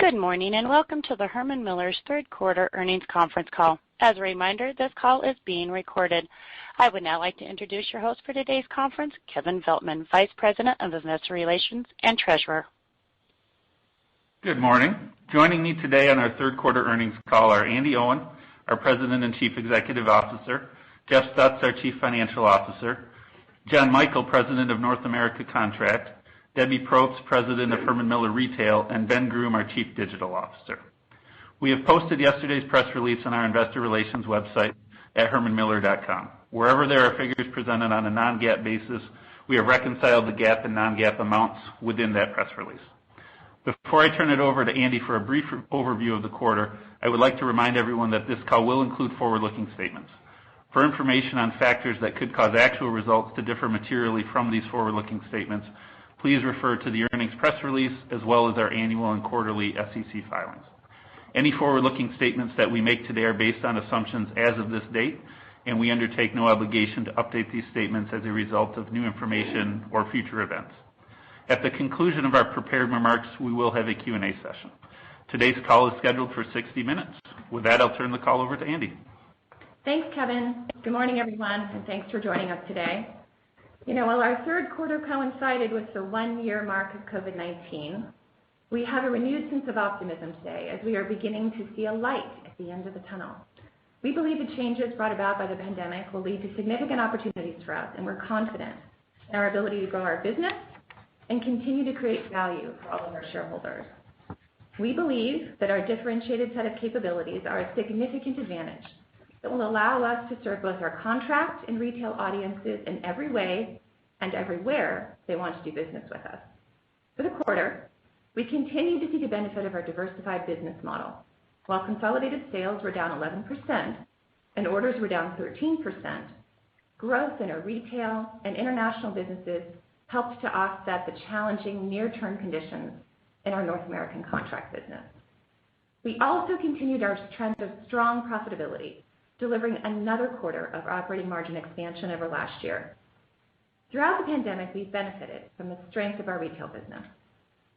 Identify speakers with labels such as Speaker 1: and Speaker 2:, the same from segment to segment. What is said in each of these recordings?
Speaker 1: Good morning and welcome to the Herman Miller's third quarter earnings conference call. As a reminder, this call is being recorded. I would now like to introduce your host for today's conference, Kevin Veltman, Vice President of Investor Relations and Treasurer.
Speaker 2: Good morning. Joining me today on our third quarter earnings call are Andy Owen, our President and Chief Executive Officer, Jeff Stutz, our Chief Financial Officer, John Michael, President of North America Contract, Debbie Probst, President of Herman Miller Retail, and Ben Groom, our Chief Digital Officer. We have posted yesterday's press release on our investor relations website at hermanmiller.com. Wherever there are figures presented on a non-GAAP basis, we have reconciled the GAAP and non-GAAP amounts within that press release. Before I turn it over to Andy for a brief overview of the quarter, I would like to remind everyone that this call will include forward-looking statements. For information on factors that could cause actual results to differ materially from these forward-looking statements, please refer to the earnings press release as well as our annual and quarterly SEC filings. Any forward-looking statements that we make today are based on assumptions as of this date, and we undertake no obligation to update these statements as a result of new information or future events. At the conclusion of our prepared remarks, we will have a Q&A session. Today's call is scheduled for 60 minutes. With that, I'll turn the call over to Andy.
Speaker 3: Thanks, Kevin. Good morning, everyone, and thanks for joining us today. While our third quarter coincided with the one-year mark of COVID-19, we have a renewed sense of optimism today as we are beginning to see a light at the end of the tunnel. We believe the changes brought about by the pandemic will lead to significant opportunities for us, and we're confident in our ability to grow our business and continue to create value for all of our shareholders. We believe that our differentiated set of capabilities are a significant advantage that will allow us to serve both our contract and retail audiences in every way and everywhere they want to do business with us. For the quarter, we continue to see the benefit of our diversified business model. While consolidated sales were down 11% and orders were down 13%, growth in our retail and international businesses helped to offset the challenging near-term conditions in our North American contract business. We also continued our trend of strong profitability, delivering another quarter of operating margin expansion over last year. Throughout the pandemic, we've benefited from the strength of our retail business.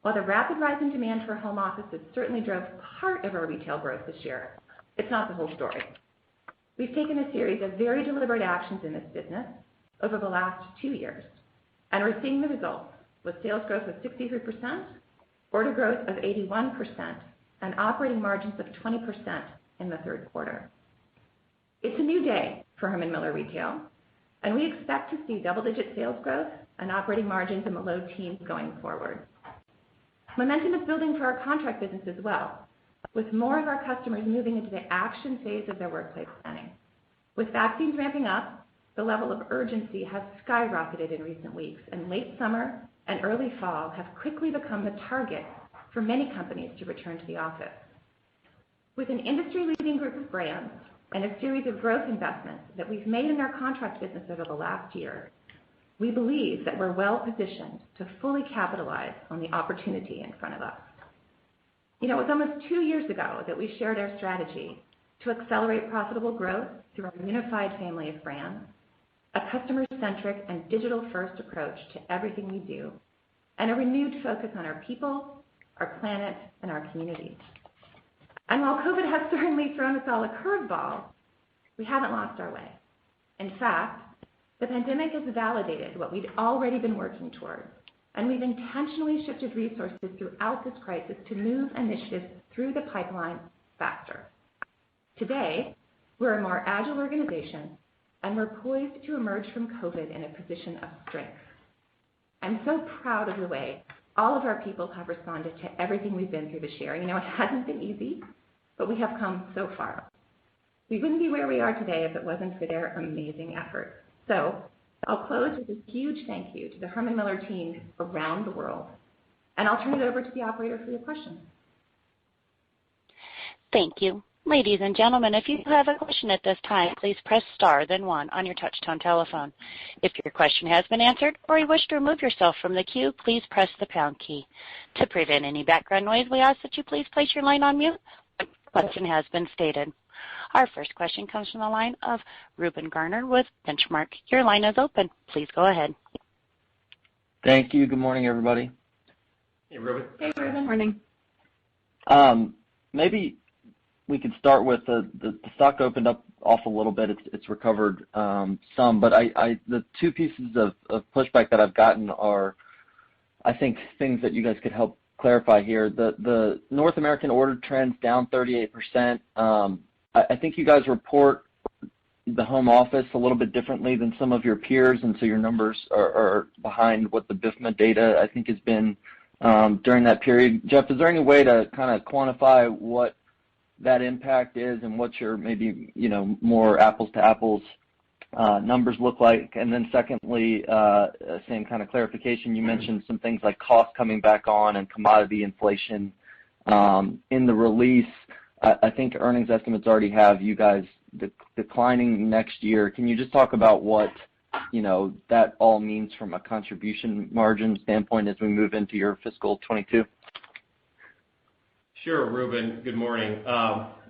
Speaker 3: While the rapid rise in demand for home offices certainly drove part of our retail growth this year, it's not the whole story. We've taken a series of very deliberate actions in this business over the last 2 years, and we're seeing the results with sales growth of 63%, order growth of 81%, and operating margins of 20% in the third quarter. It's a new day for Herman Miller Retail, and we expect to see double-digit sales growth and operating margins in the low teens going forward. Momentum is building for our contract business as well, with more of our customers moving into the action phase of their workplace planning. With vaccines ramping up, the level of urgency has skyrocketed in recent weeks, and late summer and early fall have quickly become the target for many companies to return to the office. With an industry-leading group of brands and a series of growth investments that we've made in our contract business over the last year, we believe that we're well positioned to fully capitalize on the opportunity in front of us. It was almost 2 years ago that we shared our strategy to accelerate profitable growth through our unified family of brands, a customer-centric and digital-first approach to everything we do, and a renewed focus on our people, our planet, and our communities. And while COVID has certainly thrown us all a curveball, we haven't lost our way. In fact, the pandemic has validated what we'd already been working towards, and we've intentionally shifted resources throughout this crisis to move initiatives through the pipeline faster. Today, we're a more agile organization, and we're poised to emerge from COVID in a position of strength. I'm so proud of the way all of our people have responded to everything we've been through this year. It hasn't been easy, but we have come so far. We wouldn't be where we are today if it wasn't for their amazing efforts. So I'll close with a huge thank you to the Herman Miller team around the world, and I'll turn it over to the operator for your questions.
Speaker 1: Thank you. Ladies and gentlemen, if you have a question at this time, please press star then one on your touch-tone telephone. If your question has been answered or you wish to remove yourself from the queue, please press the pound key. To prevent any background noise, we ask that you please place your line on mute when your question has been stated. Our first question comes from the line of Reuben Garner with Benchmark. Your line is open. Please go ahead.
Speaker 4: Thank you. Good morning, everybody.
Speaker 2: Hey, Reuben.
Speaker 3: Hey, Reuben. Morning.
Speaker 4: Maybe we could start with the stock opened up off a little bit. It's recovered some, but the two pieces of pushback that I've gotten are, I think, things that you guys could help clarify here. The North American order trends down 38%. I think you guys report the home office a little bit differently than some of your peers, and so your numbers are behind what the BIFMA data, I think, has been during that period. Jeff, is there any way to kind of quantify what that impact is and what your maybe, more apples to apples numbers look like? And then secondly, same kind of clarification, you mentioned some things like cost coming back on and commodity inflation in the release. I think earnings estimates already have you guys declining next year. Can you just talk about what that all means from a contribution margin standpoint as we move into your fiscal 22?
Speaker 5: Sure, Ruben. Good morning.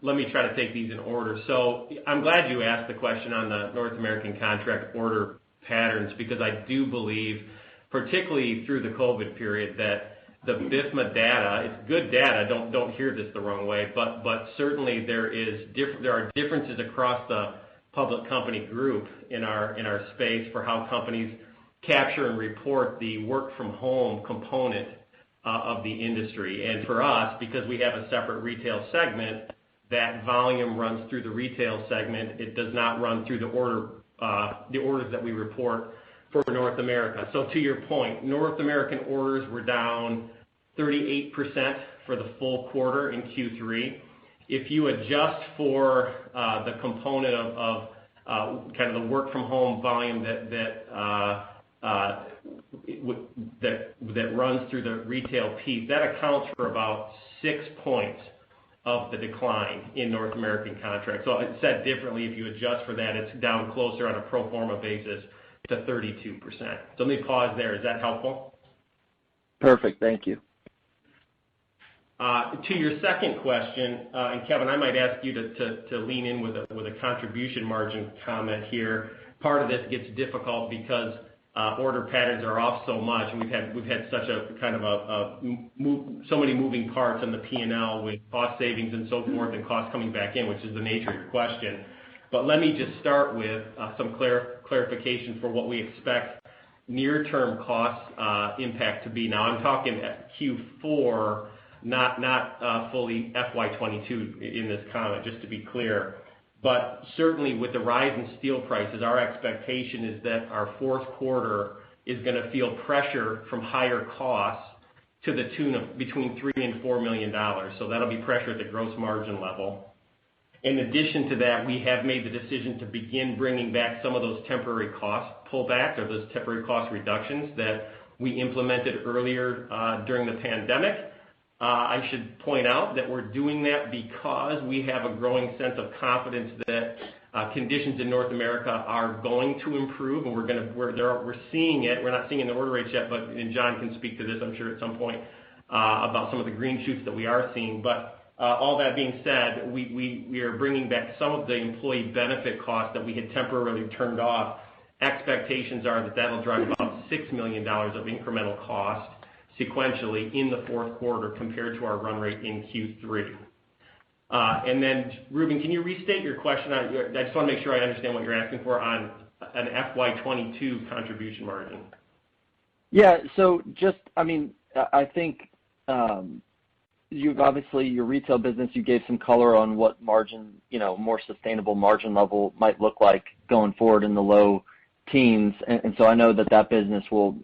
Speaker 5: Let me try to take these in order. So I'm glad you asked the question on the North American contract order patterns, because I do believe, particularly through the COVID period, that the BIFMA data, it's good data, don't hear this the wrong way, but certainly there are differences across the public company group in our space for how companies capture and report the work from home component of the industry. And for us, because we have a separate retail segment, that volume runs through the retail segment. It does not run through the orders that we report for North America. So to your point, North American orders were down 38% for the full quarter in Q3. If you adjust for the component of kind of the work from home volume that runs through the retail piece, that accounts for about 6 points of the decline in North American contracts. So said differently, if you adjust for that, it's down closer on a pro forma basis to 32%. So let me pause there. Is that helpful?
Speaker 4: Perfect. Thank you.
Speaker 5: To your second question, and Kevin, I might ask you to lean in with a contribution margin comment here. Part of this gets difficult because order patterns are off so much, and we've had such a kind of so many moving parts in the P&L with cost savings and so forth, and costs coming back in, which is the nature of your question. But let me just start with some clarification for what we expect near-term cost impact to be. Now, I'm talking at Q4, not fully FY22 in this comment, just to be clear. But certainly with the rise in steel prices, our expectation is that our fourth quarter is going to feel pressure from higher costs to the tune of between $3 and $4 million. So that'll be pressure at the gross margin level. In addition to that, we have made the decision to begin bringing back some of those temporary cost pullbacks or those temporary cost reductions that we implemented earlier during the pandemic. I should point out that we're doing that because we have a growing sense of confidence that conditions in North America are going to improve, and we're seeing it. We're not seeing it in the order rates yet, and John can speak to this, I'm sure, at some point about some of the green shoots that we are seeing. But all that being said, we are bringing back some of the employee benefit costs that we had temporarily turned off. Expectations are that that'll drive about $6 million of incremental cost sequentially in the fourth quarter compared to our run rate in Q3. And then, Ruben, can you restate your question? I just want to make sure I understand what you're asking for on an FY22 contribution margin.
Speaker 4: Yeah, so I think you've obviously, your retail business, you gave some color on what margin, more sustainable margin level might look like going forward in the low teens. And so I know that business will,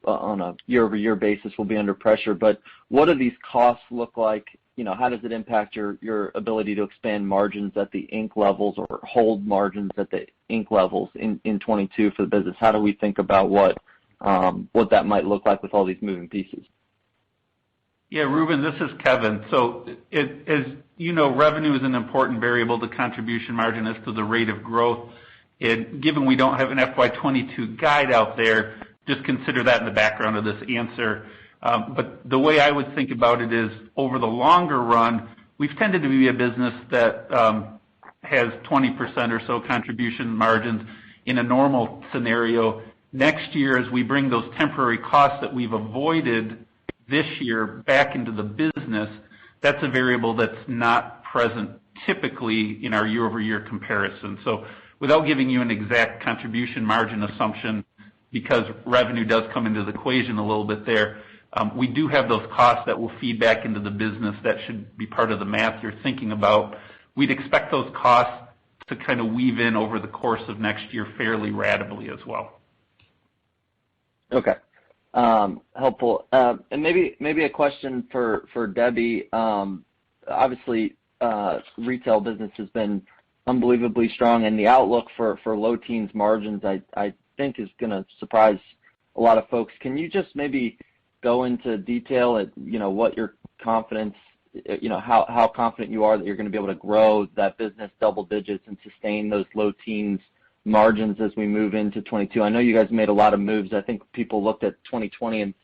Speaker 4: on a year-over-year basis will be under pressure, but what do these costs look like? How does it impact your ability to expand margins at the Inc. levels or hold margins at the Inc. levels in 22 for the business? How do we think about what that might look like with all these moving pieces?
Speaker 2: Yeah, Ruben, this is Kevin. So as you know, revenue is an important variable to contribution margin as to the rate of growth. And given we don't have an FY22 guide out there, just consider that in the background of this answer. But the way I would think about it is, over the longer run, we've tended to be a business that has 20% or so contribution margins in a normal scenario. Next year, as we bring those temporary costs that we've avoided this year back into the business, that's a variable that's not present typically in our year-over-year comparison. So without giving you an exact contribution margin assumption, because revenue does come into the equation a little bit there, we do have those costs that will feed back into the business that should be part of the math you're thinking about. We'd expect those costs to kind of weave in over the course of next year fairly ratably as well.
Speaker 4: Okay. Helpful. And maybe a question for Debbie. Obviously, retail business has been unbelievably strong, and the outlook for low teens margins, I think, is going to surprise a lot of folks. Can you just maybe go into detail at what your confidence, how confident you are that you're going to be able to grow that business double digits and sustain those low teens margins as we move into 22? I know you guys made a lot of moves. I think people looked at 2020 and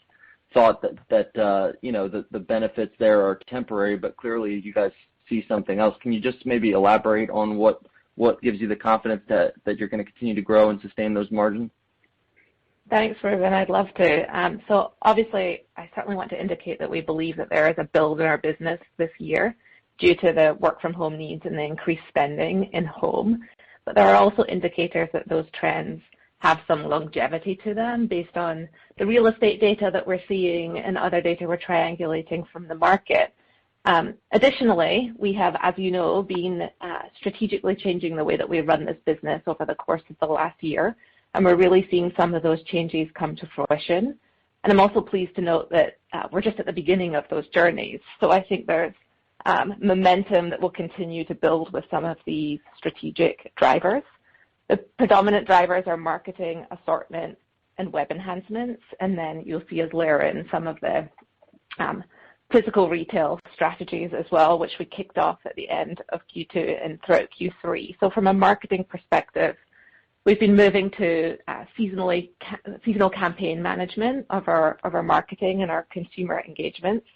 Speaker 4: thought that the benefits there are temporary, but clearly you guys see something else. Can you just maybe elaborate on what gives you the confidence that you're going to continue to grow and sustain those margins?
Speaker 6: Thanks, Reuben. I'd love to. So obviously, I certainly want to indicate that we believe that there is a build in our business this year due to the work from home needs and the increased spending in home. But there are also indicators that those trends have some longevity to them based on the real estate data that we're seeing and other data we're triangulating from the market. Additionally, we have, as you know, been strategically changing the way that we run this business over the course of the last year, and we're really seeing some of those changes come to fruition. And I'm also pleased to note that we're just at the beginning of those journeys. So I think there's momentum that will continue to build with some of these strategic drivers. The predominant drivers are marketing, assortment, and web enhancements, and then you'll see us layer in some of the physical retail strategies as well, which we kicked off at the end of Q2 and throughout Q3. So from a marketing perspective, we've been moving to seasonal campaign management of our marketing and our consumer engagements.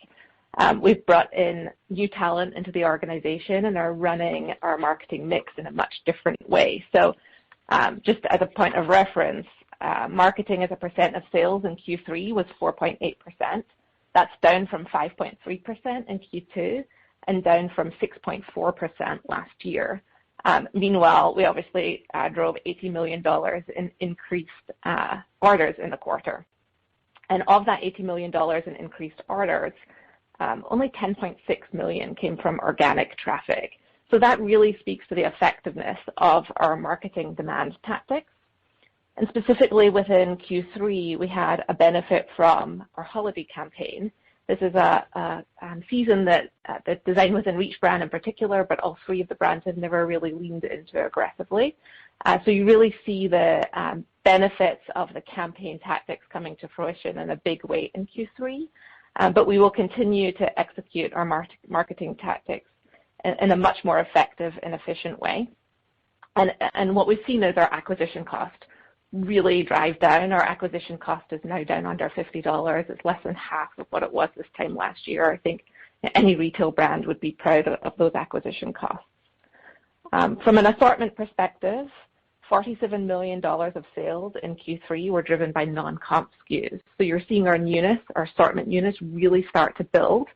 Speaker 6: We've brought in new talent into the organization and are running our marketing mix in a much different way. So just as a point of reference, marketing as a percent of sales in Q3 was 4.8%. That's down from 5.3% in Q2 and down from 6.4% last year. Meanwhile, we obviously drove $80 million in increased orders in the quarter. And of that $80 million in increased orders, only 10.6 million came from organic traffic. So that really speaks to the effectiveness of our marketing demand tactics. And specifically within Q3, we had a benefit from our holiday campaign. This is a season that the Design Within Reach brand in particular, but all three of the brands have never really leaned into aggressively. So you really see the benefits of the campaign tactics coming to fruition in a big way in Q3. But we will continue to execute our marketing tactics in a much more effective and efficient way. And what we've seen is our acquisition cost really drive down. Our acquisition cost is now down under $50. It's less than half of what it was this time last year. I think any retail brand would be proud of those acquisition costs. From an assortment perspective, $47 million of sales in Q3 were driven by non-comp SKUs. So you're seeing our newness, our assortment units really start to build.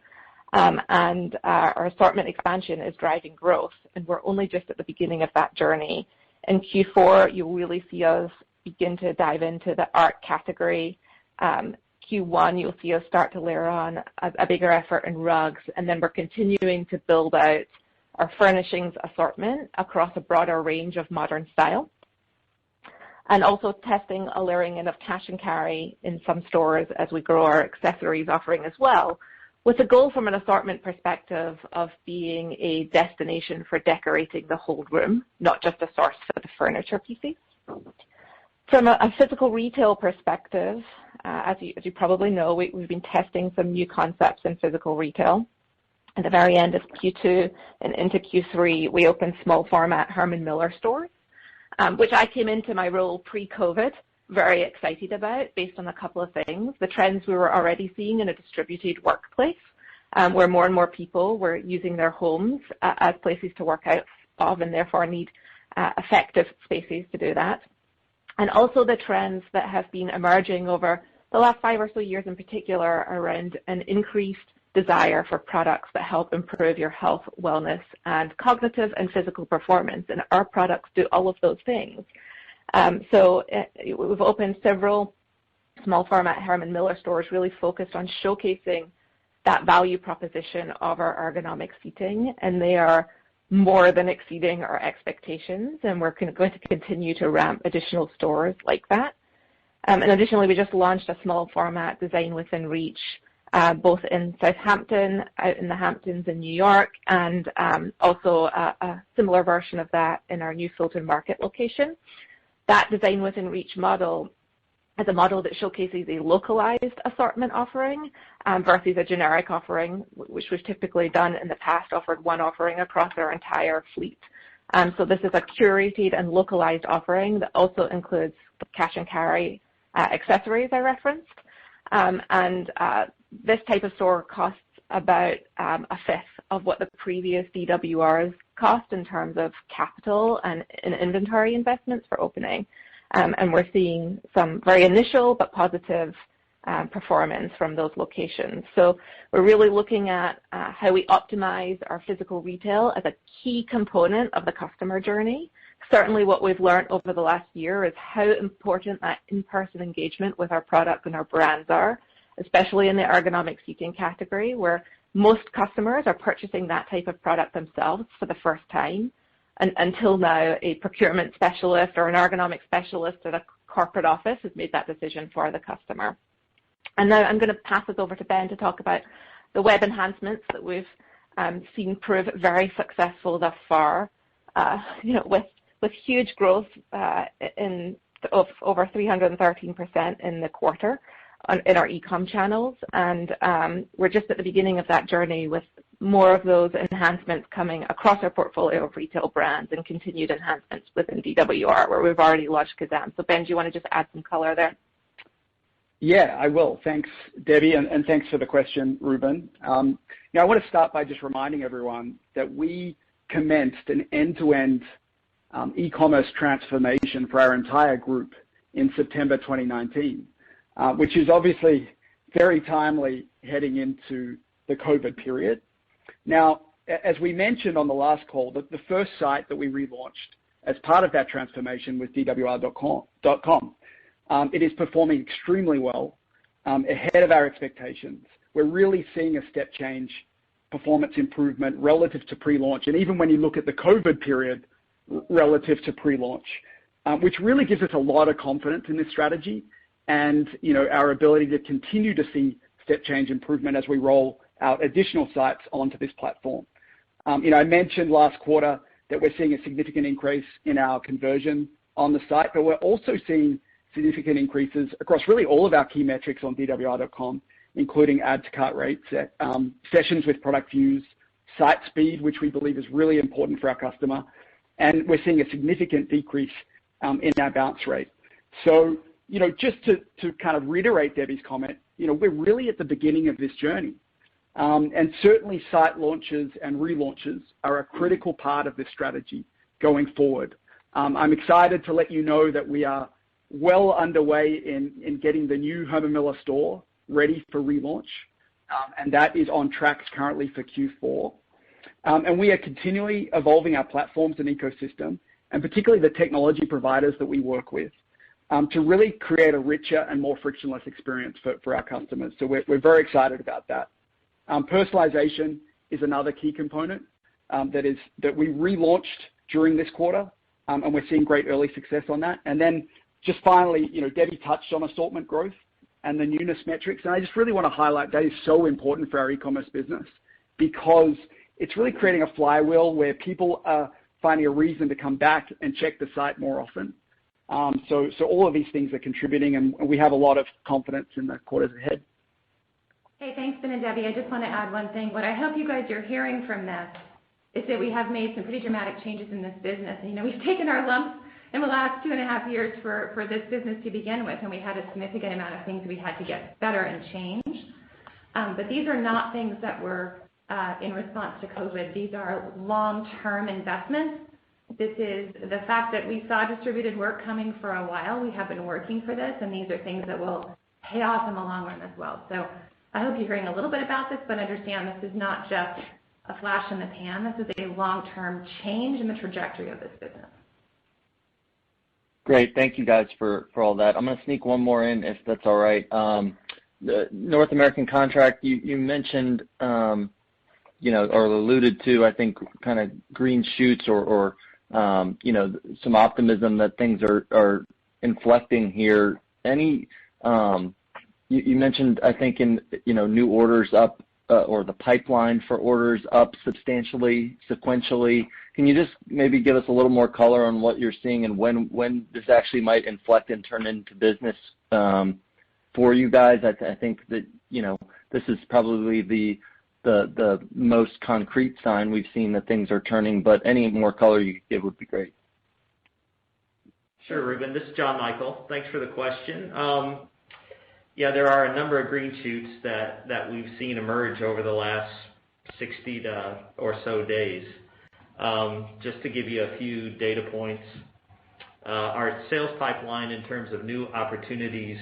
Speaker 6: And our assortment expansion is driving growth, and we're only just at the beginning of that journey. In Q4, you'll really see us begin to dive into the art category. Q1, you'll see us start to layer on a bigger effort in rugs, and then we're continuing to build out our furnishings assortment across a broader range of modern style. And also testing a layering in of cash and carry in some stores as we grow our accessories offering as well, with the goal from an assortment perspective of being a destination for decorating the whole room, not just a source for the furniture pieces. From a physical retail perspective, as you probably know, we've been testing some new concepts in physical retail. At the very end of Q2 and into Q3, we opened small format Herman Miller stores, which I came into my role pre-COVID very excited about based on a couple of things. The trends we were already seeing in a distributed workplace, where more and more people were using their homes as places to work out of and therefore need effective spaces to do that. And also the trends that have been emerging over the last 5 or so years in particular around an increased desire for products that help improve your health, wellness, and cognitive and physical performance. And our products do all of those things. We've opened several small format Herman Miller stores really focused on showcasing that value proposition of our ergonomic seating, and they are more than exceeding our expectations, and we're going to continue to ramp additional stores like that. And additionally, we just launched a small format Design Within Reach, both in Southampton, out in the Hamptons in New York, and also a similar version of that in our new Fulton Market location. That Design Within Reach model is a model that showcases a localized assortment offering versus a generic offering, which we've typically done in the past, offered one offering across our entire fleet. So this is a curated and localized offering that also includes cash and carry accessories I referenced. This type of store costs about a fifth of what the previous DWRs cost in terms of capital and inventory investments for opening. And we're seeing some very initial but positive performance from those locations. So we're really looking at how we optimize our physical retail as a key component of the customer journey. Certainly what we've learned over the last year is how important that in-person engagement with our product and our brands are, especially in the ergonomic seating category, where most customers are purchasing that type of product themselves for the first time. And until now, a procurement specialist or an ergonomic specialist at a corporate office has made that decision for the customer. And now I'm going to pass it over to Ben to talk about the web enhancements that we've seen prove very successful thus far, with huge growth of over 313% in the quarter in our e-com channels. And we're just at the beginning of that journey with more of those enhancements coming across our portfolio of retail brands and continued enhancements within DWR, where we've already launched Kazam. So Ben, do you want to just add some color there?
Speaker 7: Yeah, I will. Thanks, Debbie, and thanks for the question, Ruben. I want to start by just reminding everyone that we commenced an end-to-end e-commerce transformation for our entire group in September 2019, which is obviously very timely heading into the COVID period. Now, as we mentioned on the last call, the first site that we relaunched as part of that transformation was DWR.com. It is performing extremely well, ahead of our expectations. We're really seeing a step change performance improvement relative to pre-launch, and even when you look at the COVID period relative to pre-launch, which really gives us a lot of confidence in this strategy and our ability to continue to see step change improvement as we roll out additional sites onto this platform. I mentioned last quarter that we're seeing a significant increase in our conversion on the site, but we're also seeing significant increases across really all of our key metrics on DWR.com, including add to cart rates, sessions with product views, site speed, which we believe is really important for our customer, and we're seeing a significant decrease in our bounce rate. So, just to kind of reiterate Debbie's comment, we're really at the beginning of this journey. And certainly site launches and relaunches are a critical part of this strategy going forward. I'm excited to let you know that we are well underway in getting the new Herman Miller store ready for relaunch, and that is on track currently for Q4. And we are continually evolving our platforms and ecosystem, and particularly the technology providers that we work with, to really create a richer and more frictionless experience for our customers. So we're very excited about that. Personalization is another key component that we relaunched during this quarter, and we're seeing great early success on that. And then just finally, Debbie touched on assortment growth and the newness metrics, and I just really want to highlight that is so important for our e-commerce business because it's really creating a flywheel where people are finding a reason to come back and check the site more often. So all of these things are contributing, and we have a lot of confidence in the quarters ahead.
Speaker 3: Hey, thanks, Ben and Debbie. I just want to add one thing. What I hope you guys are hearing from this is that we have made some pretty dramatic changes in this business. And, we've taken our lumps in the last 2.5 years for this business to begin with, and we had a significant amount of things we had to get better and change. But these are not things that were in response to COVID. These are long-term investments. This is the fact that we saw distributed work coming for a while. We have been working for this, and these are things that will pay off in the long run as well. So I hope you're hearing a little bit about this, but understand this is not just a flash in the pan. This is a long-term change in the trajectory of this business.
Speaker 4: Great. Thank you guys for all that. I'm going to sneak one more in if that's all right. The North American contract, you mentioned, or alluded to, I think, kind of green shoots or some optimism that things are inflecting here. You mentioned, I think, in new orders up or the pipeline for orders up substantially sequentially. Can you just maybe give us a little more color on what you're seeing and when this actually might inflect and turn into business for you guys? I think that this is probably the most concrete sign we've seen that things are turning, but any more color you could give would be great.
Speaker 8: Sure, Ruben. This is John Michael. Thanks for the question. Yeah, there are a number of green shoots that we've seen emerge over the last 60 or so days. Just to give you a few data points, our sales pipeline in terms of new opportunities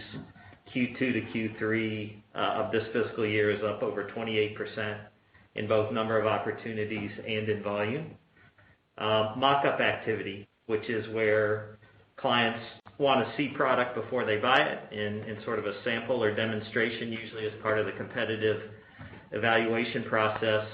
Speaker 8: Q2 to Q3 of this fiscal year is up over 28% in both number of opportunities and in volume. Mock-up activity, which is where clients want to see product before they buy it in sort of a sample or demonstration, usually as part of the competitive evaluation process.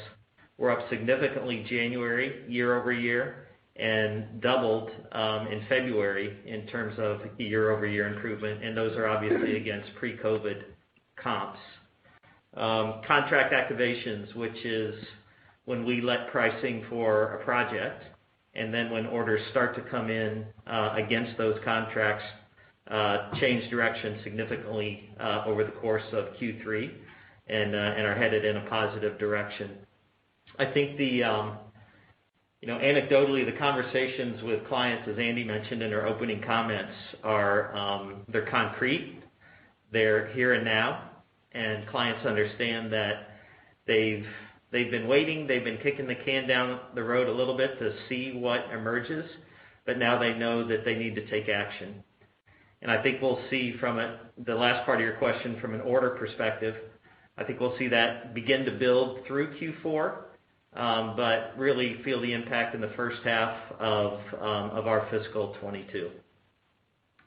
Speaker 8: We're up significantly January year over year and doubled in February in terms of year-over-year improvement, and those are obviously against pre-COVID comps. Contract activations, which is when we let pricing for a project, and then when orders start to come in against those contracts, change direction significantly over the course of Q3 and are headed in a positive direction. I think anecdotally, the conversations with clients, as Andy mentioned in her opening comments, they're concrete, they're here and now, and clients understand that they've been waiting, they've been kicking the can down the road a little bit to see what emerges, but now they know that they need to take action. And I think we'll see from the last part of your question from an order perspective, I think we'll see that begin to build through Q4, but really feel the impact in the first half of our fiscal 22. Does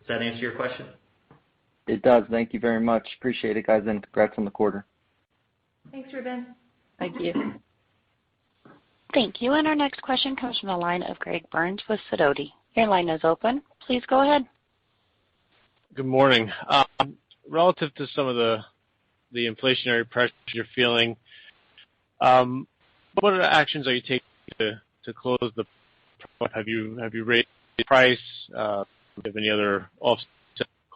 Speaker 8: that answer your question?
Speaker 4: It does. Thank you very much. Appreciate it, guys, and congrats on the quarter.
Speaker 3: Thanks, Ruben.
Speaker 6: Thank you.
Speaker 1: Thank you. And our next question comes from the line of Greg Burns with Sidoti. Your line is open. Please go ahead.
Speaker 9: Good morning. Relative to some of the inflationary pressures you're feeling, what are the actions are you taking to close the? Have you raised the price? Do you have any other offset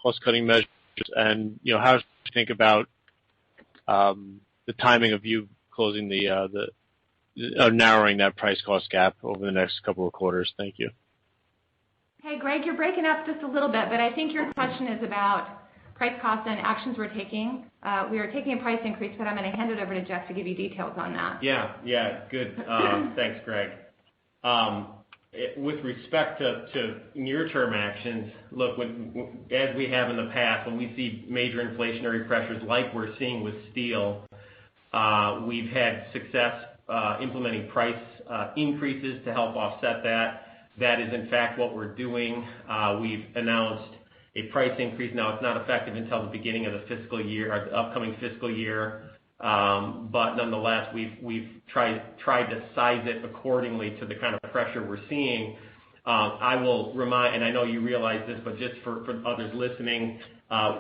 Speaker 9: cost-cutting measures? And how do you think about the timing of you closing narrowing that price-cost gap over the next couple of quarters? Thank you.
Speaker 3: Hey, Greg, you're breaking up just a little bit, but I think your question is about price cost and actions we're taking. We are taking a price increase, but I'm going to hand it over to Jeff to give you details on that.
Speaker 5: Yeah, good. Thanks, Greg. With respect to near-term actions, look, as we have in the past, when we see major inflationary pressures like we're seeing with steel, we've had success implementing price increases to help offset that. That is, in fact, what we're doing. We've announced a price increase. Now, it's not effective until the beginning of the fiscal year, or the upcoming fiscal year, but nonetheless, we've tried to size it accordingly to the kind of pressure we're seeing. I will remind, and I know you realize this, but just for others listening,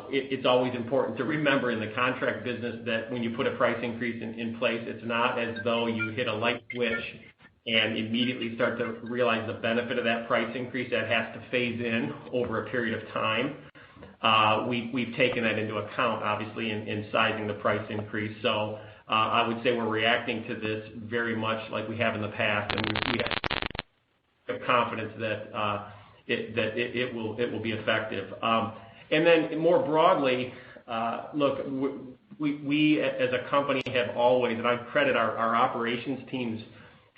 Speaker 5: it's always important to remember in the contract business that when you put a price increase in place, it's not as though you hit a light switch and immediately start to realize the benefit of that price increase. That has to phase in over a period of time. We've taken that into account, obviously, in sizing the price increase. So I would say we're reacting to this very much like we have in the past, and we have confidence that it will be effective. And then more broadly, look, we as a company have always, and I credit our operations teams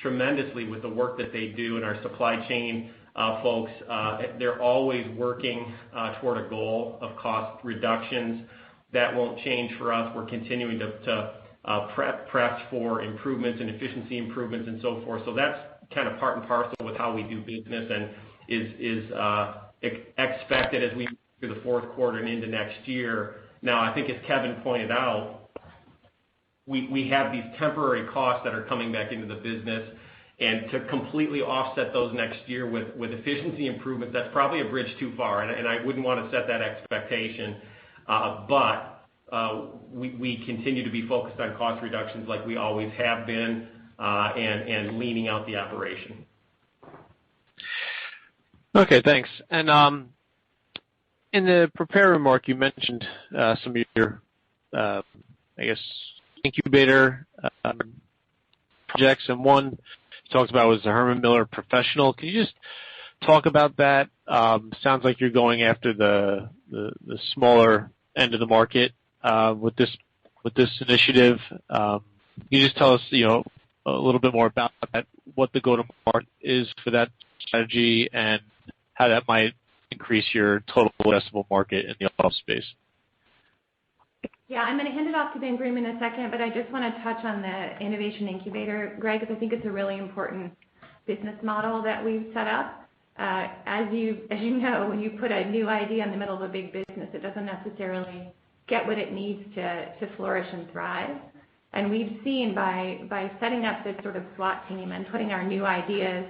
Speaker 5: tremendously with the work that they do, and our supply chain folks. They're always working toward a goal of cost reductions. That won't change for us. We're continuing to press for improvements and efficiency improvements and so forth. So that's kind of part and parcel with how we do business and is expected as we move through the fourth quarter and into next year. Now, I think as Kevin pointed out, we have these temporary costs that are coming back into the business, and to completely offset those next year with efficiency improvements, that's probably a bridge too far, and I wouldn't want to set that expectation. But we continue to be focused on cost reductions like we always have been, and leaning out the operation.
Speaker 9: Okay, thanks. And in the prepared remark, you mentioned some of your, I guess, incubator projects, and one you talked about was the Herman Miller Professional. Can you just talk about that? Sounds like you're going after the smaller end of the market with this initiative. Can you just tell us, a little bit more about that, what the go-to-market is for that strategy, and how that might increase your total addressable market in the office space?
Speaker 3: Yeah, I'm going to hand it off to Ben Groom in a second, but I just want to touch on the Innovation Incubator, Greg, because I think it's a really important business model that we've set up. As you know, when you put a new idea in the middle of a big business, it doesn't necessarily get what it needs to flourish and thrive. And we've seen by setting up this sort of SWAT team and putting our new ideas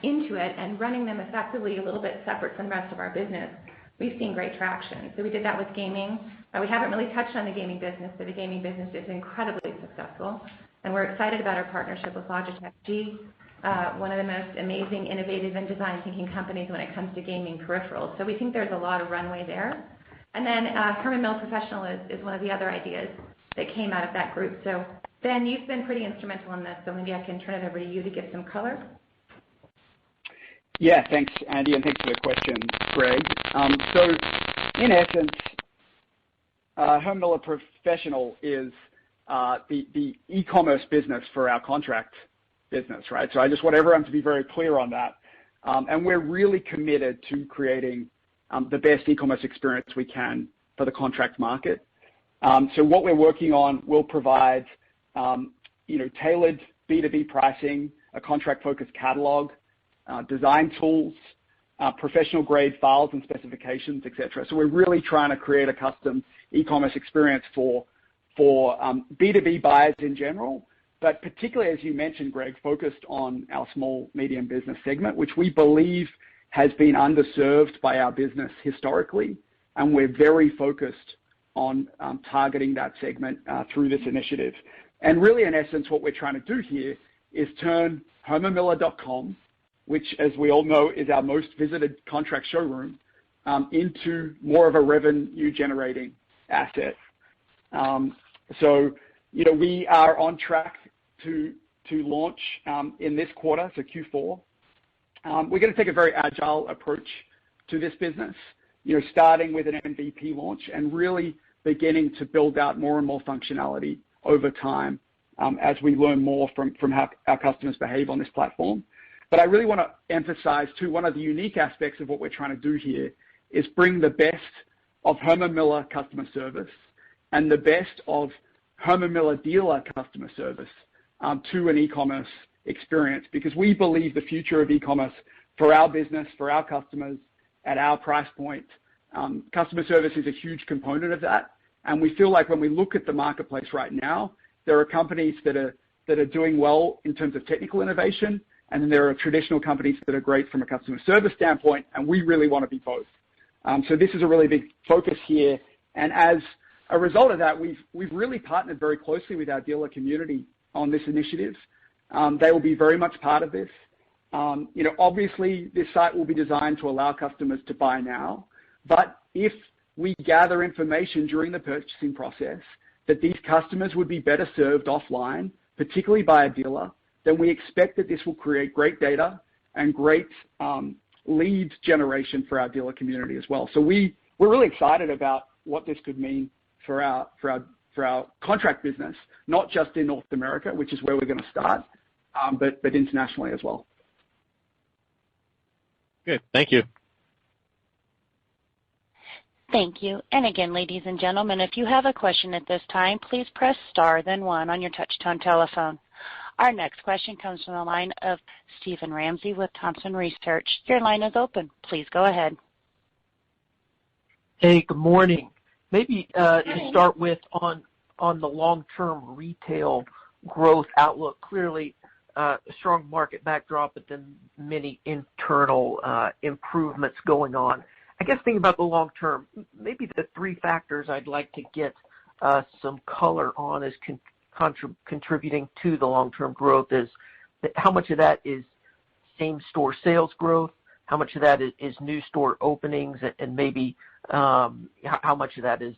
Speaker 3: into it and running them effectively a little bit separate from the rest of our business, we've seen great traction. So we did that with gaming. We haven't really touched on the gaming business, but the gaming business is incredibly successful. And we're excited about our partnership with Logitech G, one of the most amazing, innovative, and design thinking companies when it comes to gaming peripherals. So we think there's a lot of runway there. And then Herman Miller Professional is one of the other ideas that came out of that group. So Ben, you've been pretty instrumental in this, so maybe I can turn it over to you to give some color.
Speaker 7: Yeah, thanks, Andy, and thanks for the question, Greg. So in essence, Herman Miller Professional is the e-commerce business for our contract business, right? So I just want everyone to be very clear on that. And we're really committed to creating the best e-commerce experience we can for the contract market. So what we're working on will provide, tailored B2B pricing, a contract-focused catalog, design tools, professional-grade files and specifications, etc. So we're really trying to create a custom e-commerce experience for B2B buyers in general, but particularly, as you mentioned, Greg, focused on our small, medium business segment, which we believe has been underserved by our business historically, and we're very focused on targeting that segment through this initiative. And really, in essence, what we're trying to do here is turn HermanMiller.com, which, as we all know, is our most visited contract showroom, into more of a revenue-generating asset. So, we are on track to launch in this quarter, so Q4. We're going to take a very agile approach to this business, starting with an MVP launch and really beginning to build out more and more functionality over time as we learn more from how our customers behave on this platform. But I really want to emphasize, too, one of the unique aspects of what we're trying to do here is bring the best of Herman Miller customer service and the best of Herman Miller dealer customer service to an e-commerce experience, because we believe the future of e-commerce for our business, for our customers, at our price point, customer service is a huge component of that. And we feel like when we look at the marketplace right now, there are companies that are doing well in terms of technical innovation, and then there are traditional companies that are great from a customer service standpoint, and we really want to be both. So this is a really big focus here, and as a result of that, we've really partnered very closely with our dealer community on this initiative. They will be very much part of this. Obviously, this site will be designed to allow customers to buy now, but if we gather information during the purchasing process that these customers would be better served offline, particularly by a dealer, then we expect that this will create great data and great lead generation for our dealer community as well. So we're really excited about what this could mean for our contract business, not just in North America, which is where we're going to start, but internationally as well.
Speaker 9: Good. Thank you.
Speaker 1: Thank you. And again, ladies and gentlemen, if you have a question at this time, please press star then one on your touch-tone telephone. Our next question comes from the line of Steven Ramsey with Thompson Research. Your line is open. Please go ahead.
Speaker 10: Hey, good morning. Maybe to start with on the long-term retail growth outlook, clearly a strong market backdrop, but then many internal improvements going on. I guess thinking about the long term, maybe the three factors I'd like to get some color on as contributing to the long-term growth is how much of that is same-store sales growth, how much of that is new store openings, and maybe how much of that is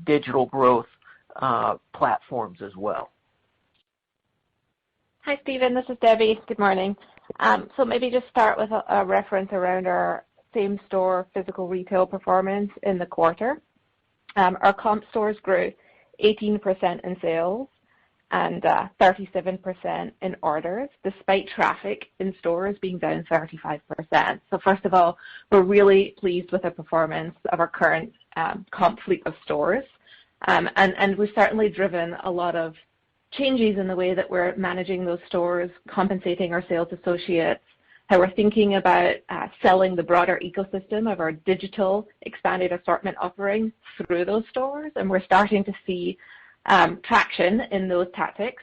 Speaker 10: digital growth platforms as well.
Speaker 6: Hi, Stephen. This is Debbie. Good morning. So maybe just start with a reference around our same-store physical retail performance in the quarter. Our comp stores grew 18% in sales and 37% in orders, despite traffic in stores being down 35%. So first of all, we're really pleased with the performance of our current comp fleet of stores. And we've certainly driven a lot of changes in the way that we're managing those stores, compensating our sales associates, how we're thinking about selling the broader ecosystem of our digital expanded assortment offering through those stores. And we're starting to see traction in those tactics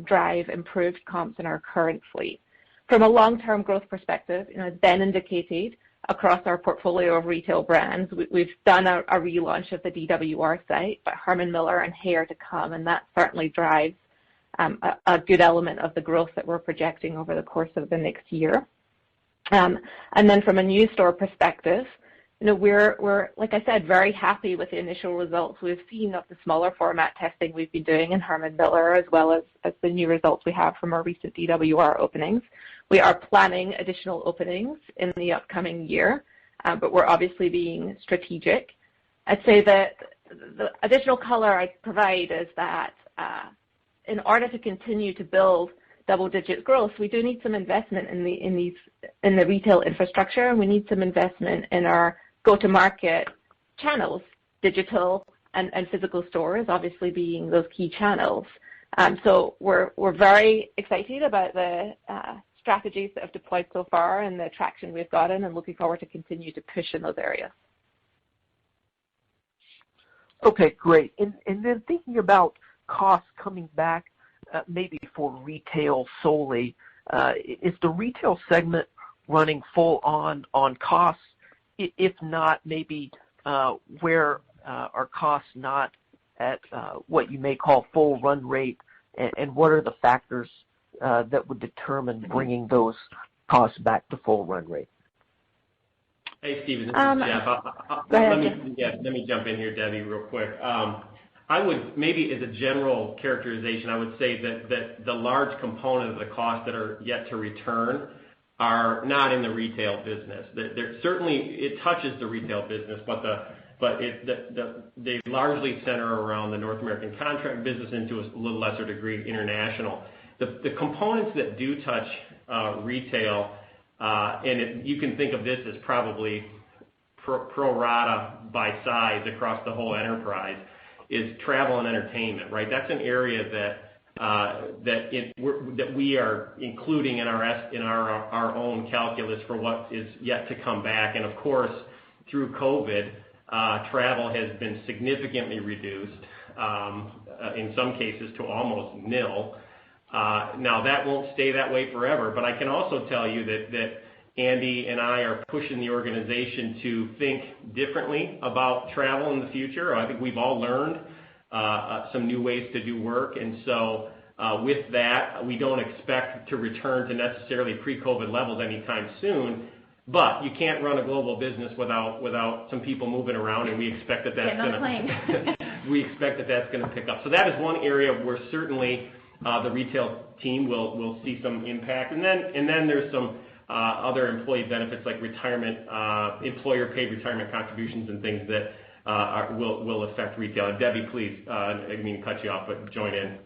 Speaker 6: drive improved comps in our current fleet. From a long-term growth perspective, as Ben indicated, across our portfolio of retail brands, we've done a relaunch of the DWR site, but Herman Miller and Hare to come, and that certainly drives a good element of the growth that we're projecting over the course of the next year. And then from a new store perspective, we're, like I said, very happy with the initial results we've seen of the smaller format testing we've been doing in Herman Miller, as well as the new results we have from our recent DWR openings. We are planning additional openings in the upcoming year, but we're obviously being strategic. I'd say that the additional color I'd provide is that in order to continue to build double-digit growth, we do need some investment in the retail infrastructure, and we need some investment in our go-to-market channels, digital and physical stores, obviously being those key channels. So we're very excited about the strategies that have deployed so far and the traction we've gotten, and looking forward to continue to push in those areas.
Speaker 10: Okay, great. And then thinking about costs coming back, maybe for retail solely, is the retail segment running full on costs? If not, maybe where are costs not at what you may call full run rate, and what are the factors that would determine bringing those costs back to full run rate?
Speaker 5: Hey, Stephen, this is Jeff. Let me jump in here, Debbie, real quick. I would, maybe as a general characterization, I would say that the large component of the costs that are yet to return are not in the retail business. Certainly, it touches the retail business, but they largely center around the North American contract business, and to a little lesser degree, international. The components that do touch retail, and you can think of this as probably pro rata by size across the whole enterprise, is travel and entertainment, right? That's an area that we are including in our own calculus for what is yet to come back. And of course, through COVID, travel has been significantly reduced, in some cases to almost nil. Now that won't stay that way forever, but I can also tell you that Andy and I are pushing the organization to think differently about travel in the future. I think we've all learned some new ways to do work, and so with that, we don't expect to return to necessarily pre-COVID levels anytime soon. But you can't run a global business without some people moving around, and we expect that that's going to pick up. So that is one area where certainly the retail team will see some impact, and then there's some other employee benefits like retirement, employer-paid retirement contributions and things that will affect retail. And Debbie, please, I didn't mean to cut you off, but join in.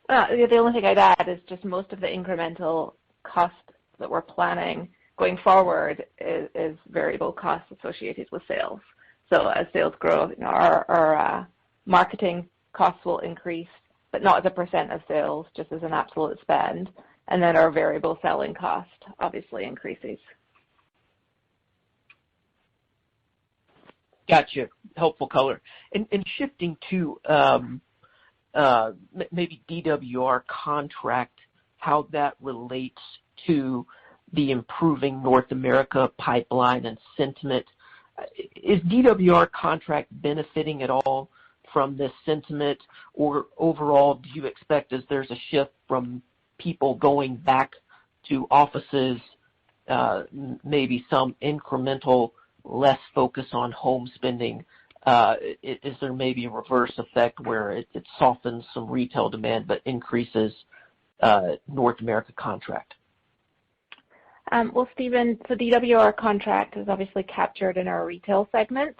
Speaker 6: The only thing I'd add is just most of the incremental cost that we're planning going forward is variable costs associated with sales. So as sales grow, our marketing costs will increase, but not as a percent of sales, just as an absolute spend. And then our variable selling cost obviously increases.
Speaker 10: Gotcha. Helpful color. And shifting to maybe DWR contract, how that relates to the improving North America pipeline and sentiment. Is DWR contract benefiting at all from this sentiment, or overall do you expect as there's a shift from people going back to offices, maybe some incremental less focus on home spending? Is there maybe a reverse effect where it softens some retail demand but increases North America contract?
Speaker 6: Well, Stephen, so DWR contract is obviously captured in our retail segment,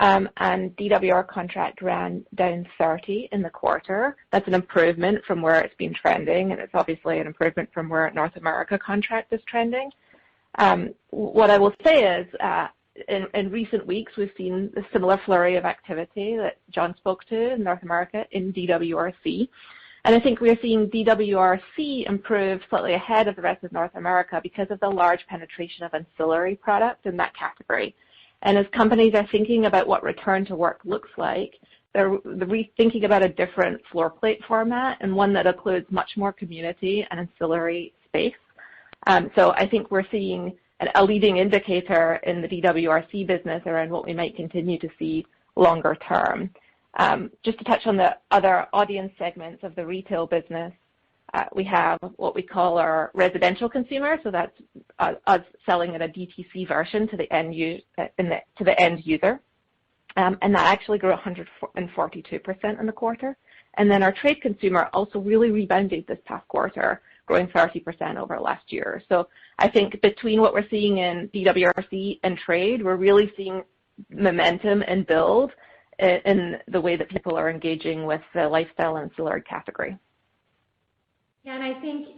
Speaker 6: and DWR contract ran down 30 in the quarter. That's an improvement from where it's been trending, and it's obviously an improvement from where North America contract is trending. What I will say is, in recent weeks, we've seen a similar flurry of activity that John spoke to in North America in DWRC. And I think we're seeing DWRC improve slightly ahead of the rest of North America because of the large penetration of ancillary products in that category. And as companies are thinking about what return to work looks like, they're rethinking about a different floor plate format and one that includes much more community and ancillary space. So I think we're seeing a leading indicator in the DWRC business around what we might continue to see longer term. Just to touch on the other audience segments of the retail business, we have what we call our residential consumer, so that's us selling at a DTC version to the end user, and that actually grew 142% in the quarter. And then our trade consumer also really rebounded this past quarter, growing 30% over last year. So I think between what we're seeing in DWRC and trade, we're really seeing momentum and build in the way that people are engaging with the lifestyle ancillary category.
Speaker 3: Yeah, and I think,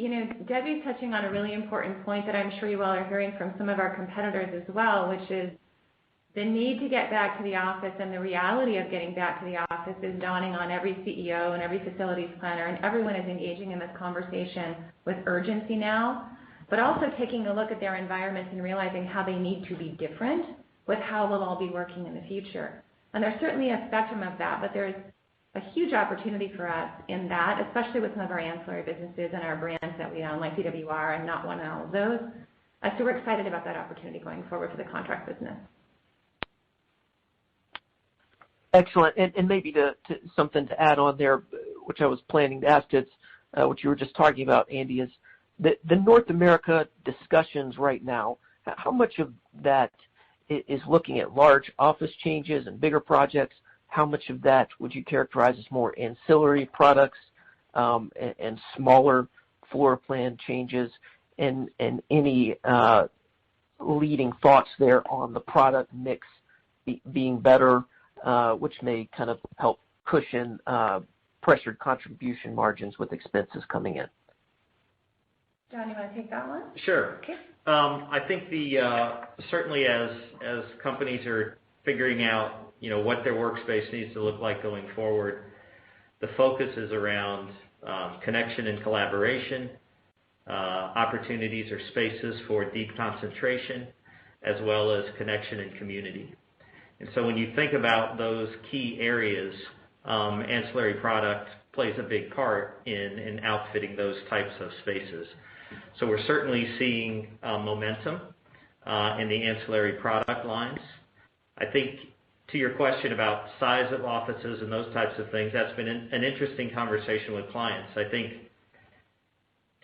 Speaker 3: Debbie's touching on a really important point that I'm sure you all are hearing from some of our competitors as well, which is the need to get back to the office and the reality of getting back to the office is dawning on every CEO and every facilities planner, and everyone is engaging in this conversation with urgency now, but also taking a look at their environments and realizing how they need to be different with how we'll all be working in the future. And there's certainly a spectrum of that, but there's a huge opportunity for us in that, especially with some of our ancillary businesses and our brands that we own, like DWR and Not One and all of those. So we're excited about that opportunity going forward for the contract business.
Speaker 10: Excellent. And maybe to something to add on there, which I was planning to ask, it's what you were just talking about, Andy, is the North America discussions right now, how much of that is looking at large office changes and bigger projects? How much of that would you characterize as more ancillary products and smaller floor plan changes? And any leading thoughts there on the product mix being better, which may kind of help cushion pressured contribution margins with expenses coming in?
Speaker 3: John, you want to take that one?
Speaker 8: Sure.
Speaker 3: Okay.
Speaker 8: I think certainly as companies are figuring out what their workspace needs to look like going forward, the focus is around connection and collaboration, opportunities or spaces for deep concentration, as well as connection and community. And so when you think about those key areas, ancillary product plays a big part in outfitting those types of spaces. So we're certainly seeing momentum in the ancillary product lines. I think to your question about size of offices and those types of things, that's been an interesting conversation with clients. I think,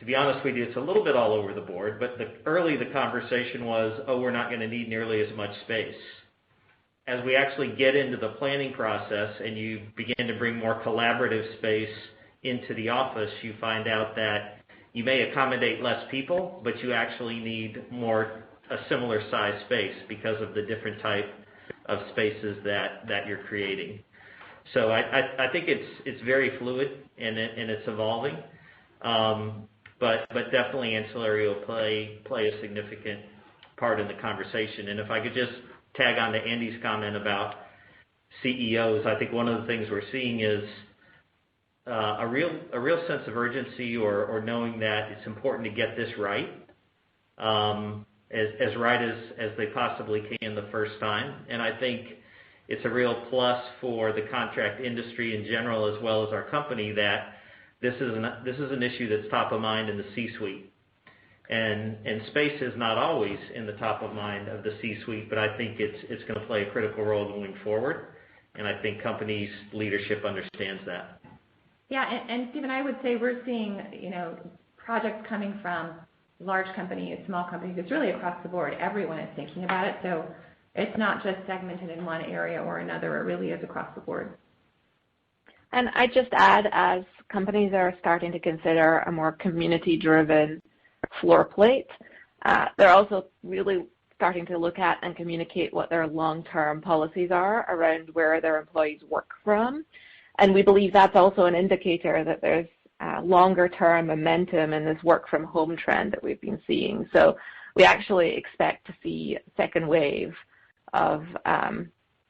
Speaker 8: to be honest with you, it's a little bit all over the board, but early the conversation was, we're not going to need nearly as much space. As we actually get into the planning process and you begin to bring more collaborative space into the office, you find out that you may accommodate less people, but you actually need a similar size space because of the different type of spaces that you're creating. So I think it's very fluid and it's evolving, but definitely ancillary will play a significant part in the conversation. And if I could just tag on to Andy's comment about CEOs, I think one of the things we're seeing is a real sense of urgency or knowing that it's important to get this right, as right as they possibly can the first time. And I think it's a real plus for the contract industry in general, as well as our company, that this is an issue that's top of mind in the C-suite. And space is not always in the top of mind of the C-suite, but I think it's going to play a critical role moving forward. And I think companies' leadership understands that.
Speaker 3: Yeah, and Stephen, I would say we're seeing, projects coming from large companies, small companies. It's really across the board. Everyone is thinking about it. So it's not just segmented in one area or another. It really is across the board.
Speaker 6: And I just add, as companies are starting to consider a more community-driven floor plate, they're also really starting to look at and communicate what their long-term policies are around where their employees work from. And we believe that's also an indicator that there's longer-term momentum in this work-from-home trend that we've been seeing. So we actually expect to see a second wave of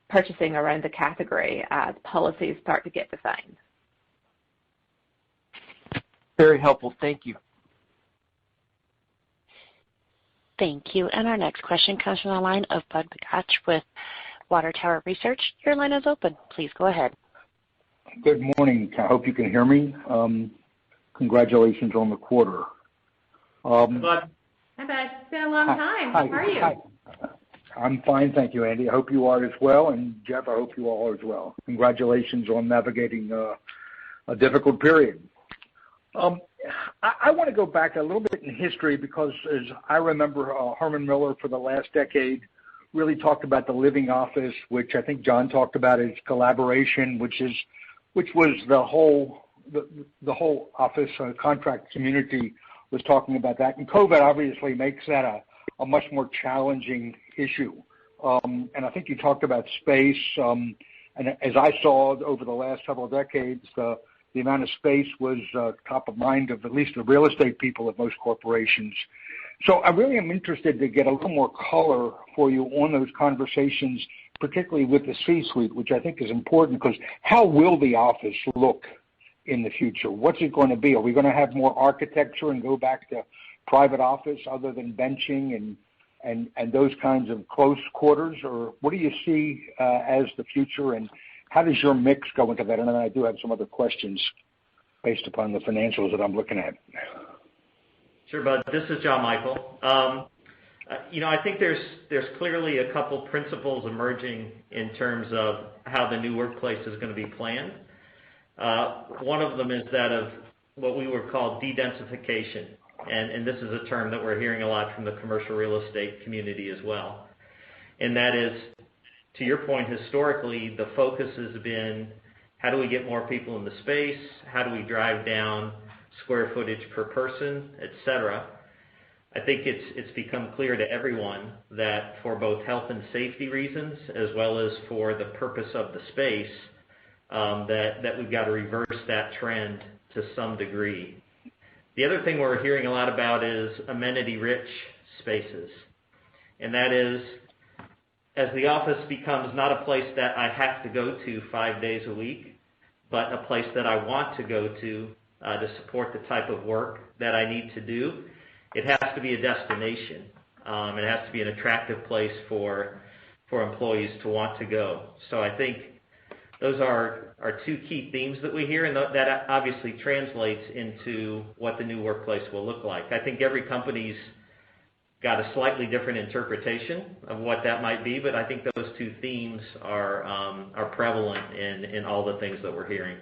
Speaker 6: purchasing around the category as policies start to get defined.
Speaker 10: Very helpful. Thank you.
Speaker 1: Thank you. And our next question comes from the line of Bud Bugach with Water Tower Research. Your line is open. Please go ahead.
Speaker 11: Good morning. I hope you can hear me. Congratulations on the quarter.
Speaker 3: Hi, Bud. It's been a long time. How are you?
Speaker 11: Hi. I'm fine, thank you, Andy. I hope you are as well. And Jeff, I hope you all are as well. Congratulations on navigating a difficult period. I want to go back a little bit in history because, as I remember, Herman Miller for the last decade really talked about the living office, which I think John talked about as collaboration, which was the whole office contract community was talking about that. And COVID obviously makes that a much more challenging issue. And I think you talked about space. And as I saw over the last several decades, the amount of space was top of mind of at least the real estate people of most corporations. So I really am interested to get a little more color for you on those conversations, particularly with the C-suite, which I think is important because how will the office look in the future? What's it going to be? Are we going to have more architecture and go back to private office other than benching and those kinds of close quarters? Or what do you see as the future, and how does your mix go into that? And then I do have some other questions based upon the financials that I'm looking at.
Speaker 8: Sure, Bud. This is John Michael. I think there's clearly a couple principles emerging in terms of how the new workplace is going to be planned. One of them is that of what we would call de-densification, and this is a term that we're hearing a lot from the commercial real estate community as well. And that is, to your point, historically, the focus has been how do we get more people in the space, how do we drive down square footage per person, et cetera. I think it's become clear to everyone that for both health and safety reasons, as well as for the purpose of the space, that we've got to reverse that trend to some degree. The other thing we're hearing a lot about is amenity-rich spaces. And that is, as the office becomes not a place that I have to go to 5 days a week, but a place that I want to go to support the type of work that I need to do, it has to be a destination. It has to be an attractive place for employees to want to go. So I think those are two key themes that we hear, and that obviously translates into what the new workplace will look like. I think every company's got a slightly different interpretation of what that might be, but I think those two themes are prevalent in all the things that we're hearing.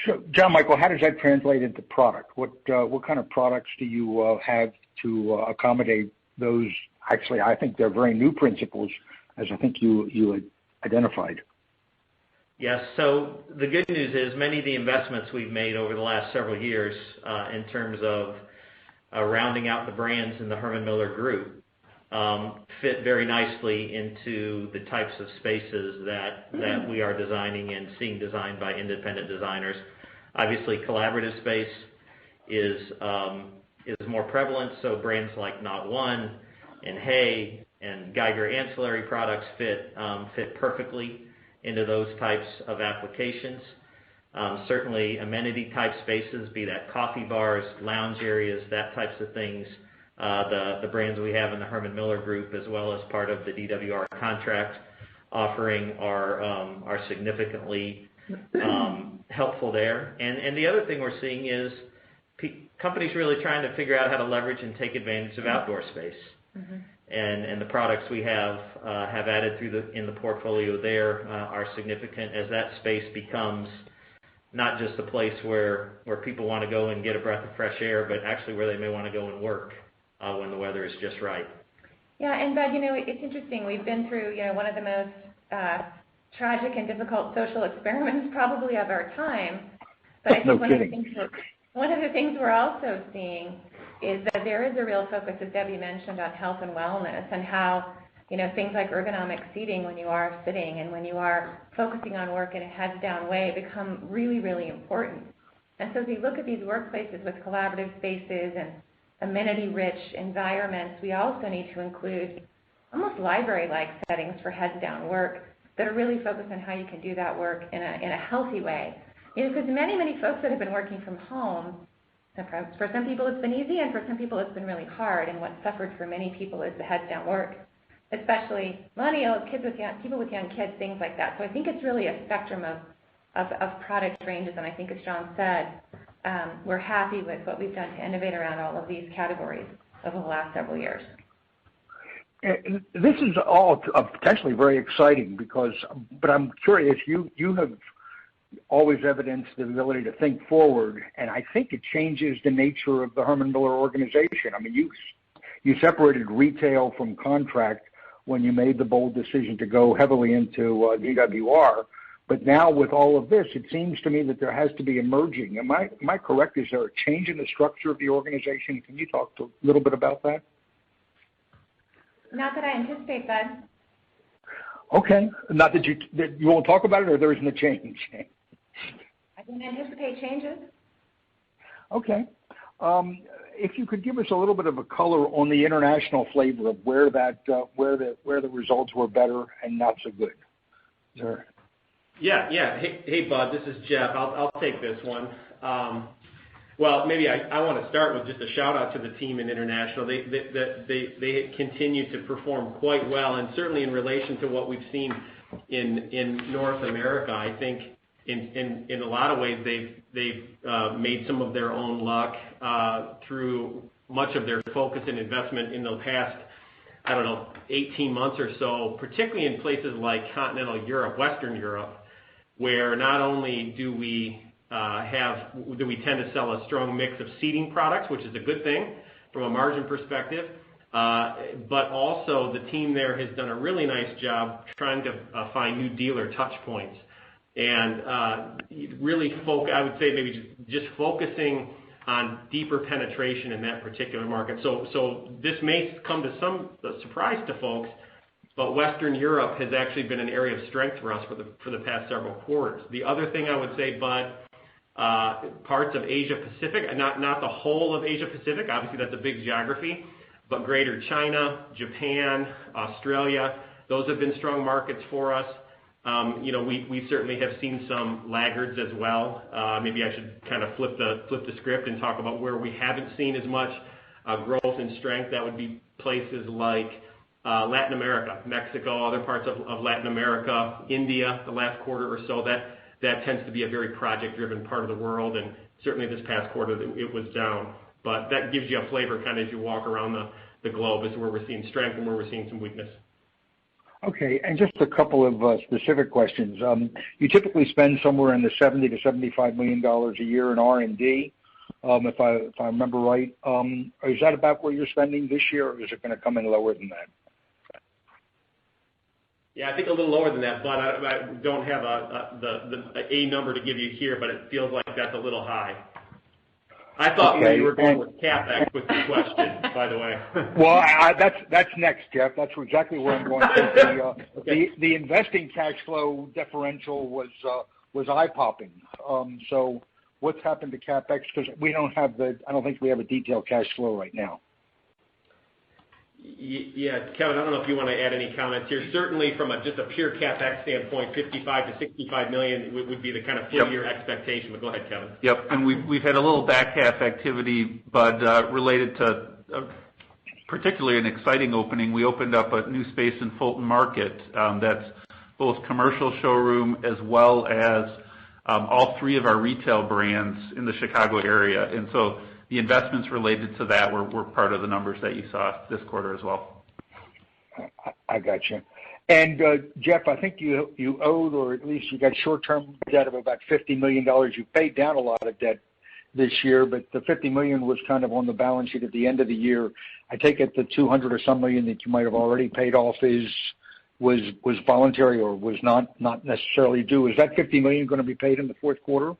Speaker 11: So, John Michael, how does that translate into product? What kind of products do you have to accommodate those? Actually, I think they're very new principles, as I think you had identified.
Speaker 8: Yes. So the good news is many of the investments we've made over the last several years in terms of rounding out the brands in the Herman Miller Group fit very nicely into the types of spaces that we are designing and seeing designed by independent designers. Obviously, collaborative space is more prevalent, so brands like Not One, and hay and Geiger ancillary products fit perfectly into those types of applications. Certainly amenity type spaces, be that coffee bars, lounge areas, that types of things. The brands we have in the Herman Miller Group, as well as part of the DWR contract offering, are significantly helpful there. And the other thing we're seeing is companies really trying to figure out how to leverage and take advantage of outdoor space. Mm-hmm. And the products we have added in the portfolio there are significant as that space becomes not just a place where people want to go and get a breath of fresh air, but actually where they may want to go and work when the weather is just right.
Speaker 3: Yeah, and Bud, it's interesting. We've been through, one of the most tragic and difficult social experiments probably of our time. But I think one of the things we're also seeing is that there is a real focus, as Debbie mentioned, on health and wellness and how, things like ergonomic seating when you are sitting and when you are focusing on work in a heads-down way become really, really important. And so as we look at these workplaces with collaborative spaces and amenity-rich environments, we also need to include almost library-like settings for heads-down work that are really focused on how you can do that work in a healthy way. Because many, many folks that have been working from home, for some people it's been easy, and for some people it's been really hard. And what suffered for many people is the heads-down work, especially millennials, people with young kids, things like that. So I think it's really a spectrum of product ranges, and I think, as John said, we're happy with what we've done to innovate around all of these categories over the last several years.
Speaker 11: This is all potentially very exciting but I'm curious, you have always evidenced the ability to think forward, and I think it changes the nature of the Herman Miller organization. I mean, you separated retail from contract when you made the bold decision to go heavily into DWR, but now with all of this, it seems to me that there has to be a merging. Am I correct? Is there a change in the structure of the organization? Can you talk a little bit about that?
Speaker 3: Not that I anticipate, Bud.
Speaker 11: Okay. Not that you won't talk about it, or there isn't a change?
Speaker 3: I don't anticipate changes.
Speaker 11: Okay. If you could give us a little bit of a color on the international flavor of where the results were better and not so good. Sure.
Speaker 5: Yeah. Hey, Bud, this is Jeff. I'll take this one. Well, maybe I want to start with just a shout out to the team in international. They continue to perform quite well, and certainly in relation to what we've seen in North America, I think in a lot of ways they've made some of their own luck through much of their focus and investment in the past, 18 months or so, particularly in places like continental Europe, Western Europe, where not only do we tend to sell a strong mix of seating products, which is a good thing from a margin perspective, but also the team there has done a really nice job trying to find new dealer touch points and really I would say maybe just focusing on deeper penetration in that particular market. So this may come to some surprise to folks, but Western Europe has actually been an area of strength for us for the past several quarters. The other thing I would say, Bud, parts of Asia Pacific, not the whole of Asia Pacific, obviously that's a big geography, but Greater China, Japan, Australia, those have been strong markets for us. We certainly have seen some laggards as well. Maybe I should kind of flip the script and talk about where we haven't seen as much growth and strength. That would be places like Latin America, Mexico, other parts of Latin America, India, the last quarter or so. That tends to be a very project-driven part of the world, and certainly this past quarter it was down. But that gives you a flavor kind of as you walk around the globe as to where we're seeing strength and where we're seeing some weakness.
Speaker 11: Okay, and just a couple of specific questions. You typically spend somewhere in the $70 to $75 million a year in R&D, if I remember right. Is that about where you're spending this year, or is it going to come in lower than that?
Speaker 5: Yeah, I think a little lower than that, but I don't have a number to give you here, but it feels like that's a little high. I thought you were going with CapEx with the question, by the way.
Speaker 11: Well, that's next, Jeff. That's exactly where I'm going. The investing cash flow differential was eye-popping. So what's happened to CapEx? Because I don't think we have a detailed cash flow right now.
Speaker 5: Yeah, Kevin, I don't know if you want to add any comments here. Certainly from just a pure CapEx standpoint, 55 to 65 million would be the kind of full year expectation. But go ahead, Kevin.
Speaker 2: Yep, and we've had a little back half activity, but related to particularly an exciting opening. We opened up a new space in Fulton Market that's both commercial showroom as well as all three of our retail brands in the Chicago area. And so the investments related to that were part of the numbers that you saw this quarter as well.
Speaker 11: I got you. And Jeff, I think you owed, or at least you got short-term debt of about $50 million. You paid down a lot of debt this year, but the $50 million was kind of on the balance sheet at the end of the year. I take it the 200 or some million that you might have already paid off was voluntary or was not necessarily due. Is that $50 million going to be paid in the fourth quarter?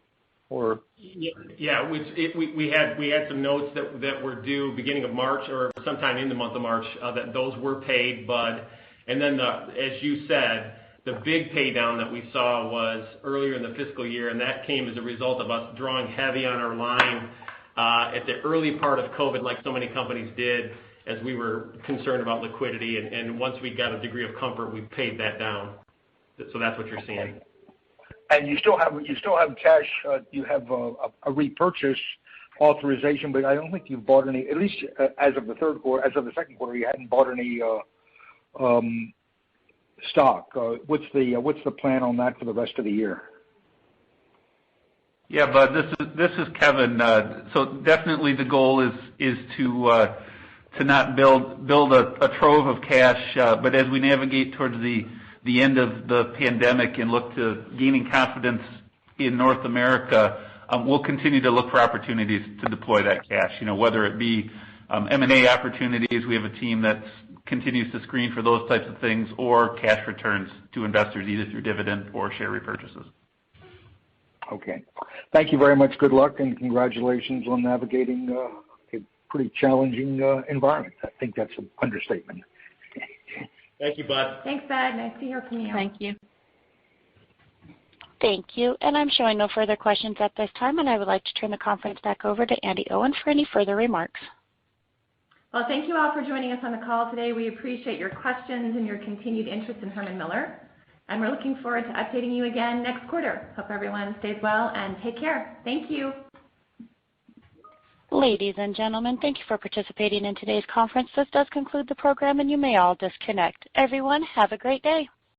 Speaker 11: Or
Speaker 5: yeah, we had some notes that were due beginning of March or sometime in the month of March that those were paid, Bud. And then as you said, the big pay down that we saw was earlier in the fiscal year, and that came as a result of us drawing heavy on our line at the early part of COVID, like so many companies did, as we were concerned about liquidity. And once we got a degree of comfort, we paid that down. So that's what you're seeing.
Speaker 11: And you still have cash. You have a repurchase authorization, but I don't think you've bought any. At least as of the second quarter, you hadn't bought any stock. What's the plan on that for the rest of the year?
Speaker 2: Yeah, Bud, this is Kevin. So definitely the goal is to not build a trove of cash, but as we navigate towards the end of the pandemic and look to gaining confidence in North America, we'll continue to look for opportunities to deploy that cash. Whether it be M&A opportunities, we have a team that continues to screen for those types of things, or cash returns to investors either through dividend or share repurchases.
Speaker 11: Okay. Thank you very much. Good luck and congratulations on navigating a pretty challenging environment. I think that's an understatement.
Speaker 5: Thank you, Bud.
Speaker 3: Thanks, Bud. Nice to hear from you.
Speaker 6: Thank you.
Speaker 1: Thank you. And I'm showing no further questions at this time, and I would like to turn the conference back over to Andy Owen for any further remarks.
Speaker 3: Well, thank you all for joining us on the call today. We appreciate your questions and your continued interest in Herman Miller. And we're looking forward to updating you again next quarter. Hope everyone stays well and take care. Thank you.
Speaker 1: Ladies and gentlemen, thank you for participating in today's conference. This does conclude the program, and you may all disconnect. Everyone, have a great day.